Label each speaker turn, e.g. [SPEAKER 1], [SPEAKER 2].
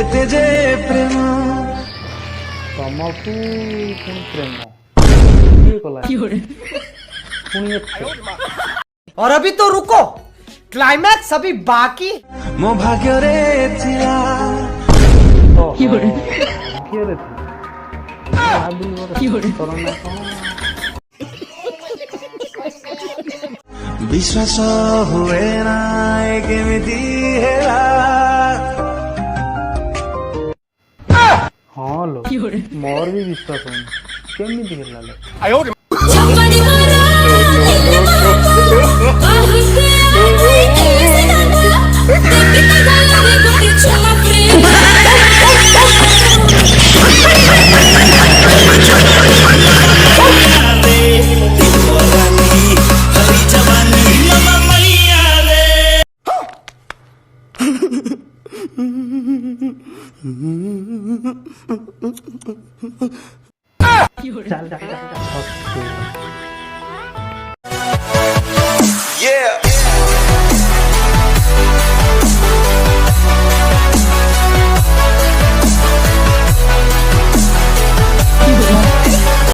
[SPEAKER 1] ଏତେ ଯେ ପ୍ରେମ
[SPEAKER 2] ତମକୁ ପୁଣି ପ୍ରେମ କିଏ କଲା ପୁଣି ଏତେ
[SPEAKER 3] और अभी तो रुको, क्लाइमैक्स अभी बाकी।
[SPEAKER 1] ମୋ ଭାଗ୍ୟରେ ଥିଲା
[SPEAKER 2] କିଏ କରୋନା କଣ
[SPEAKER 1] ବିଶ୍ୱାସ ହୁଏ ନା ଏ କେମିତି ହେଲା
[SPEAKER 2] ହଁ ଲୋ ମୋର ବି ବିଶ୍ୱାସ ହଉନି କେମିତି ହେଲା ଲୋ चल